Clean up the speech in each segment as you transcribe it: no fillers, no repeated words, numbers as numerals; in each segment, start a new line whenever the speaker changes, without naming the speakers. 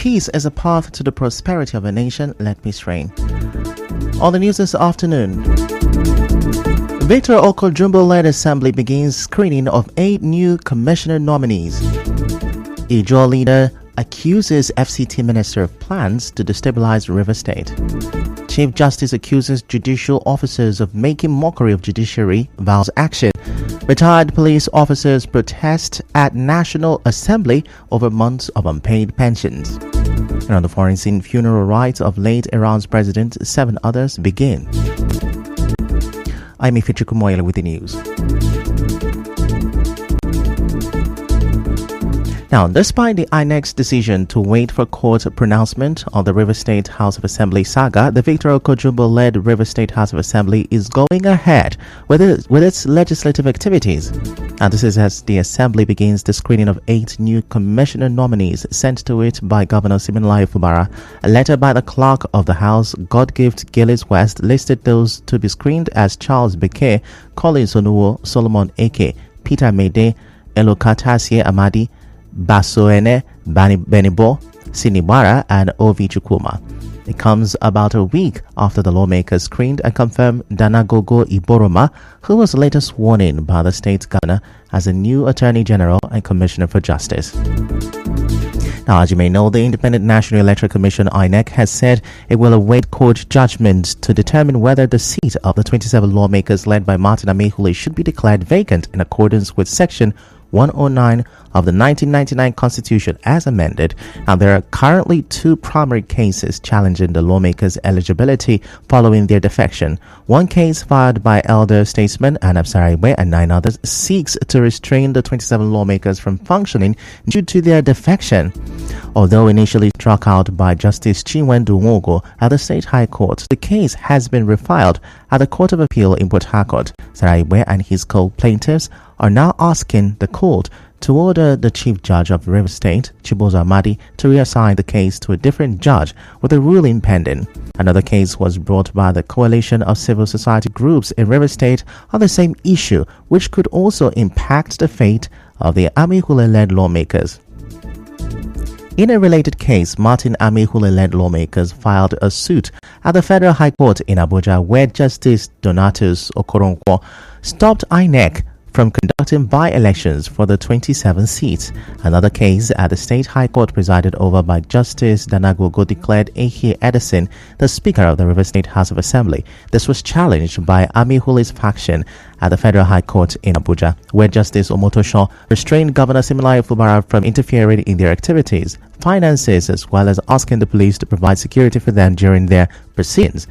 Peace is a path to the prosperity of a nation. Let peace reign. On the news this afternoon, Victor Oko-Jumbo-led assembly begins screening of 8 new commissioner nominees. Ijaw leader accuses FCT minister of plans to destabilize River State. Chief Justice accuses judicial officers of making mockery of judiciary, vows action. Retired police officers protest at National Assembly over months of unpaid pensions. And on the foreign scene, funeral rites of late Iran's president, 7 others begin. I'm Ifichu Kumoyele with the news. Now, despite the INEC's decision to wait for court pronouncement on the River State House of Assembly saga, the Victor Oko-Jumbo-led River State House of Assembly is going ahead with its legislative activities. And this is as the Assembly begins the screening of 8 new commissioner nominees sent to it by Governor Siminalayi Fubara. A letter by the clerk of the House, Godgift Gillis West, listed those to be screened as Charles Beke, Collins Onuwo, Solomon Eke, Peter Mede, Elokatasie Amadi, Basoene Benibo, Sinibara, and Ovi Chukwuma. It comes about a week after the lawmakers screened and confirmed Danagogo Iboroma, who was later sworn in by the state governor as a new Attorney General and Commissioner for Justice. Now, as you may know, the Independent National Electoral Commission INEC has said it will await court judgment to determine whether the seat of the 27 lawmakers led by Martin Amehule should be declared vacant in accordance with Section 109 of the 1999 Constitution as amended, and there are currently 2 primary cases challenging the lawmakers' eligibility following their defection. One case filed by elder statesman Anab Saraiwe and 9 others seeks to restrain the 27 lawmakers from functioning due to their defection. Although initially struck out by Justice Chinwendu Nwogo at the State High Court, the case has been refiled at the Court of Appeal in Port Harcourt. Saraiwe and his co-plaintiffs are now asking the court to order the Chief Judge of River State, Chibozo Amadi, to reassign the case to a different judge with a ruling pending. Another case was brought by the coalition of civil society groups in River State on the same issue, which could also impact the fate of the Amehule-led lawmakers. In a related case, Martin Amehule-led lawmakers filed a suit at the Federal High Court in Abuja, where Justice Donatus Okoronkwo stopped INEC from conducting by-elections for the 27 seats. Another case at the State High Court presided over by Justice Danagogo declared Ehi Edison the Speaker of the River State House of Assembly. This was challenged by Amehule's faction at the Federal High Court in Abuja, where Justice Omotosho restrained Governor Siminalayi Fubara from interfering in their activities, finances, as well as asking the police to provide security for them during their proceedings,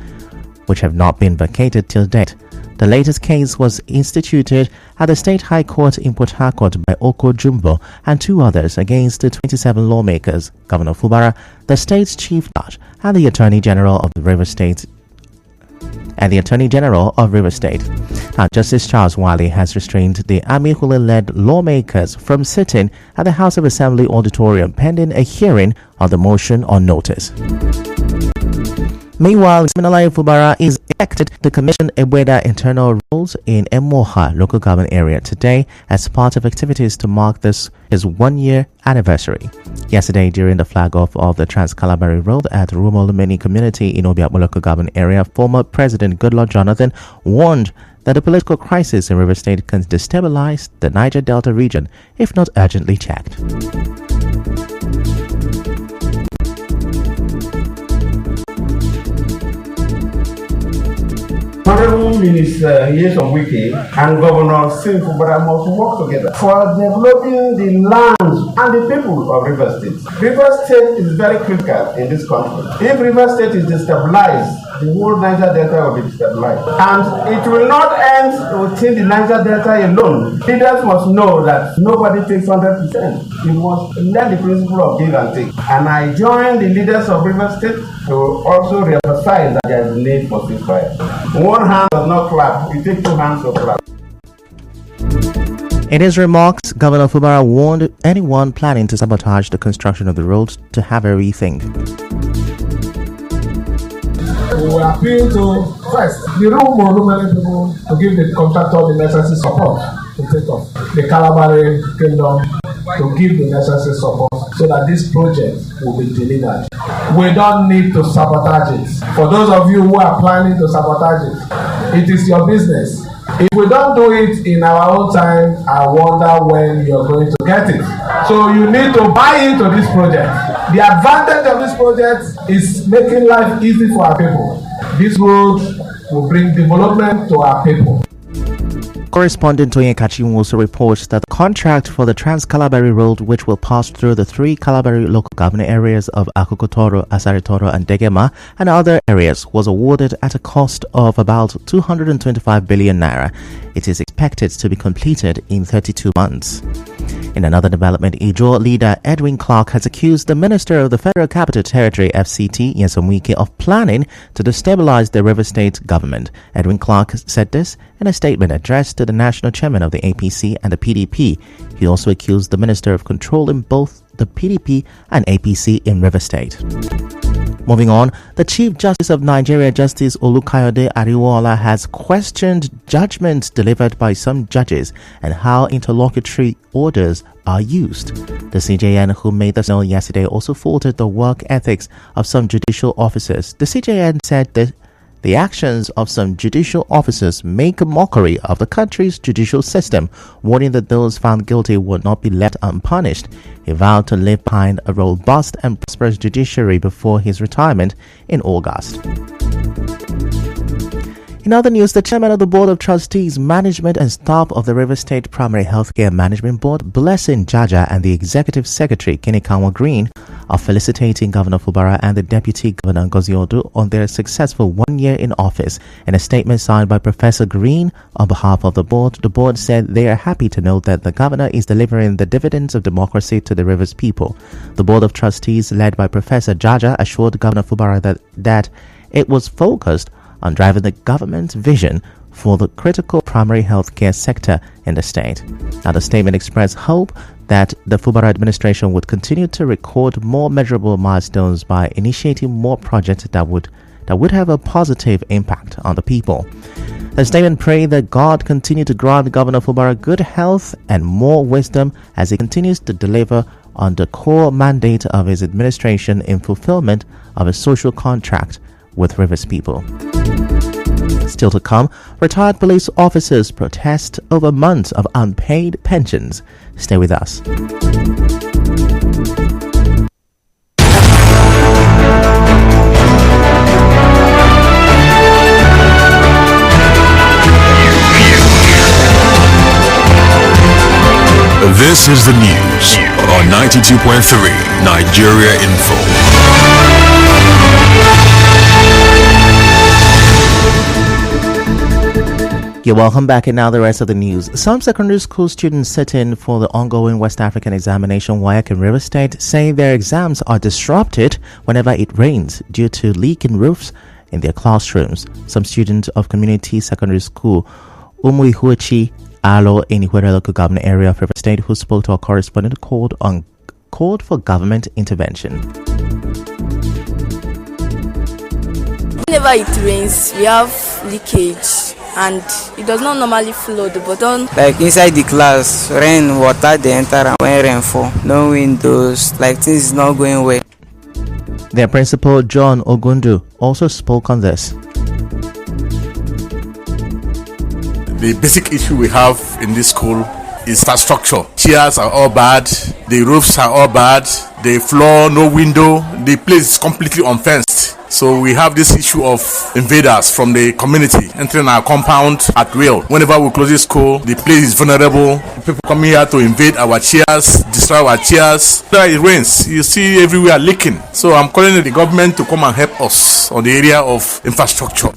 which have not been vacated till date. The latest case was instituted at the State High Court in Port Harcourt by Oko-Jumbo and 2 others against the 27 lawmakers, Governor Fubara, the state's chief judge, and the Attorney General of the River State. Now, Justice Charles Wiley has restrained the Amehule-led lawmakers from sitting at the House of Assembly auditorium pending a hearing on the motion on notice. Meanwhile, Siminalayi Fubara is elected to commission Ebweda internal roles in Emoha local government area today as part of activities to mark his 1-year anniversary. Yesterday, during the flag-off of the Trans-Calabari Road at Rumolumeni community in Obiakpo local government area, former President Goodluck Jonathan warned that the political crisis in River State can destabilize the Niger Delta region if not urgently checked.
Honorable Minister Yesom Wike and Governor Sim Fubara must work together for developing the lands and the people of River State. River State is very critical in this country. If River State is destabilized, the whole Niger Delta will be destabilized. And it will not end within the Niger Delta alone. Leaders must know that nobody takes 100%. You must learn the principle of give and take. And I join the leaders of River State to also reemphasize that there is a need for ceasefire. One hand does not clap, we take 2 hands to clap.
In his remarks, Governor Fubara warned anyone planning to sabotage the construction of the road to have a rethink.
We will appeal to first the Rumolumeni people to give the contractor the necessary support to take off. The Calabari Kingdom to give the necessary support so that this project will be delivered. We don't need to sabotage it. For those of you who are planning to sabotage it, it is your business. If we don't do it in our own time, I wonder when you're going to get it. So you need to buy into this project. The advantage of this project is making life easy for our people. This road will bring development to our people.
Correspondent Toyin Kachim also reports that the contract for the Trans-Calabari Road, which will pass through the 3 Calabari local government areas of Akokotoro, Asaritoro and Degema and other areas, was awarded at a cost of about 225 billion naira. It is expected to be completed in 32 months. In another development, Ijaw leader Edwin Clark has accused the Minister of the Federal Capital Territory (FCT) Nyesom Wike of planning to destabilize the River State government. Edwin Clark said this in a statement addressed to the national chairman of the APC and the PDP. He also accused the minister of controlling both the PDP and APC in River State. Moving on, the Chief Justice of Nigeria, Justice Olukayode Ariwoola, has questioned judgments delivered by some judges and how interlocutory orders are used. The CJN, who made this known yesterday, also faulted the work ethics of some judicial officers. The CJN said that the actions of some judicial officers make a mockery of the country's judicial system, warning that those found guilty would not be left unpunished. He vowed to leave behind a robust and prosperous judiciary before his retirement in August. In other news, the chairman of the Board of Trustees, Management and Staff of the River State Primary Healthcare Management Board, Blessing Jaja, and the Executive Secretary, Kinikanwa Green, are felicitating Governor Fubara and the Deputy Governor Ngozi Odu on their successful 1 year in office. In a statement signed by Professor Green on behalf of the board said they are happy to know that the governor is delivering the dividends of democracy to the river's people. The Board of Trustees, led by Professor Jaja, assured Governor Fubara that it was focused on driving the government's vision for the critical primary health care sector in the state. Now, the statement expressed hope that the Fubara administration would continue to record more measurable milestones by initiating more projects that would have a positive impact on the people. The statement prayed that God continue to grant Governor Fubara good health and more wisdom as he continues to deliver on the core mandate of his administration in fulfillment of a social contract with Rivers people. Still to come, retired police officers protest over months of unpaid pensions. Stay with us.
This is the news on 92.3 Nigeria Info.
You're welcome back, and now the rest of the news. Some secondary school students sitting for the ongoing West African examination WAEC in River State say their exams are disrupted whenever it rains due to leaking roofs in their classrooms. Some students of Community Secondary School Umuihuachi Alo in Ihuere local government area of River State, who spoke to our correspondent, called for government intervention.
Whenever it rains, we have leakage, and it does not normally flow the bottom.
Like inside the class, rain, water, they enter, and when rain fall, no windows, like things is not going well.
Their principal, John Ogundu, also spoke on this.
The basic issue we have in this school is infrastructure. Chairs are all bad, the roofs are all bad, the floor, no window, the place is completely unfenced. So we have this issue of invaders from the community entering our compound at will. Whenever we close this school, the place is vulnerable. People come here to invade our chairs, destroy our chairs. When it rains, you see everywhere leaking. So I'm calling the government to come and help us on the area of infrastructure.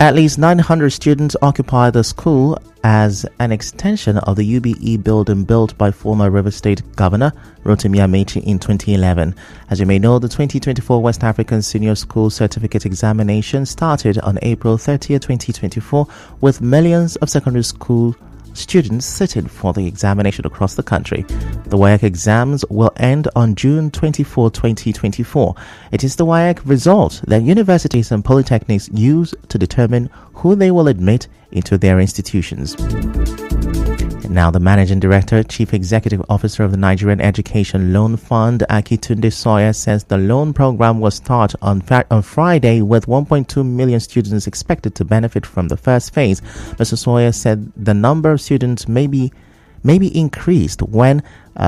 At least 900 students occupy the school as an extension of the UBE building built by former River State Governor Rotimi Amechi in 2011. As you may know, the 2024 West African Senior School Certificate Examination started on April 30, 2024, with millions of secondary school students sitting for the examination across the country. The WAEC exams will end on June 24, 2024. It is the WAEC result that universities and polytechnics use to determine who they will admit into their institutions. And Now, the Managing Director, Chief Executive Officer of the Nigerian Education Loan Fund, Akitunde Sawyer, says the loan program will start on Friday with 1.2 million students expected to benefit from the first phase. Mr. Sawyer said the number of students may be increased when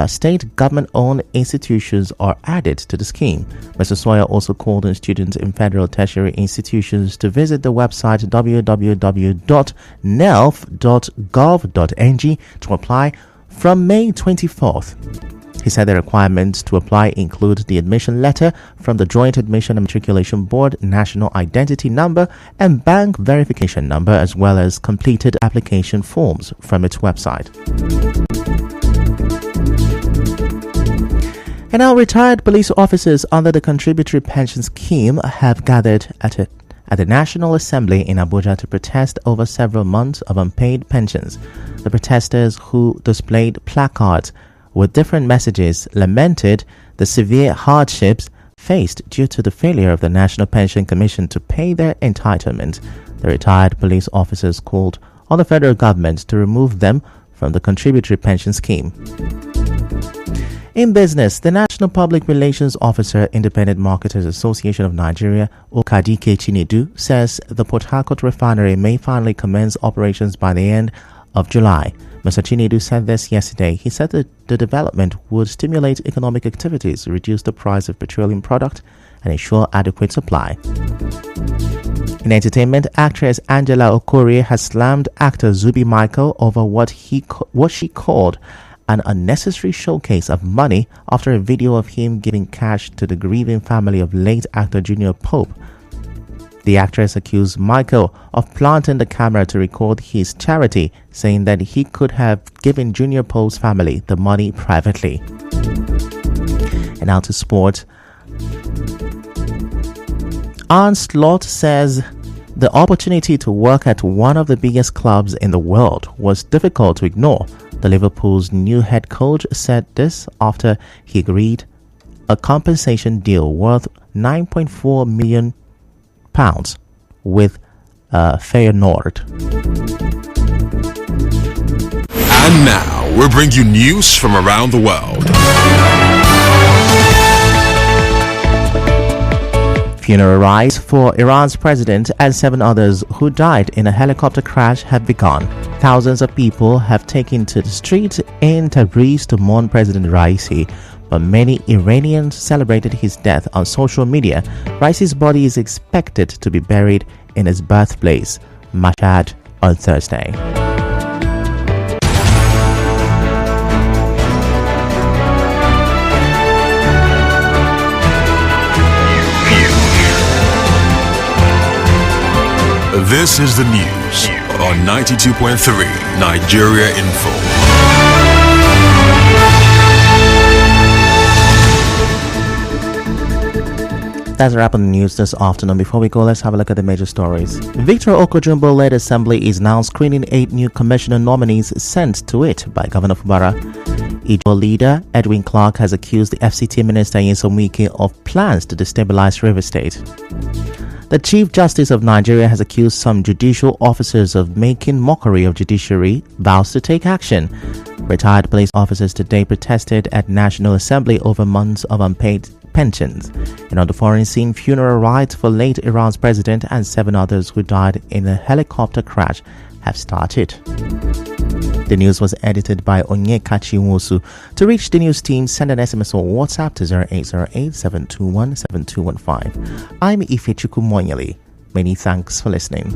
state government-owned institutions are added to the scheme. Mr. Sawyer also called on students in federal tertiary institutions to visit the website www.nelf.gov.ng to apply from May 24th. He said the requirements to apply include the admission letter from the Joint Admission and Matriculation Board, national identity number, and bank verification number, as well as completed application forms from its website. And now, retired police officers under the Contributory Pension Scheme have gathered at the National Assembly in Abuja to protest over several months of unpaid pensions. The protesters, who displayed placards with different messages, lamented the severe hardships faced due to the failure of the National Pension Commission to pay their entitlement. The retired police officers called on the federal government to remove them from the Contributory Pension Scheme. In business, the National Public Relations Officer, Independent Marketers Association of Nigeria, Okadike Chinedu, says the Port Harcourt refinery may finally commence operations by the end of July. Mr. Chinedu said this yesterday. He said that the development would stimulate economic activities, reduce the price of petroleum product, and ensure adequate supply. In entertainment, actress Angela Okorie has slammed actor Zubi Michael over what she called an unnecessary showcase of money after a video of him giving cash to the grieving family of late actor Junior Pope. The actress accused Michael of planting the camera to record his charity, saying that he could have given Junior Pope's family the money privately. And now to sport. Arne Slot says the opportunity to work at one of the biggest clubs in the world was difficult to ignore. The Liverpool's new head coach said this after he agreed a compensation deal worth £9.4 million with Feyenoord.
And now we bring you news from around the world.
Funeral rites for Iran's president and 7 others who died in a helicopter crash have begun. Thousands of people have taken to the streets in Tabriz to mourn President Raisi, but many Iranians celebrated his death on social media. Raisi's body is expected to be buried in his birthplace, Mashhad, on Thursday.
This is the news on 92.3 Nigeria Info.
That's a wrap on the news this afternoon. Before we go, let's have a look at the major stories. Victor Okojumbo-led Assembly is now screening 8 new commissioner nominees sent to it by Governor Fubara. Ijo leader Edwin Clark has accused the FCT Minister Nyesom Wike of plans to destabilize River State. The Chief Justice of Nigeria has accused some judicial officers of making mockery of judiciary, vows to take action. Retired police officers today protested at National Assembly over months of unpaid pensions. And on the foreign scene, funeral rites for late Iran's president and 7 others who died in a helicopter crash have started. The news was edited by Onyekachi Nwosu. To reach the news team, send an SMS or WhatsApp to 0808-721-7215. I'm Ifechukwu Monyele. Many thanks for listening.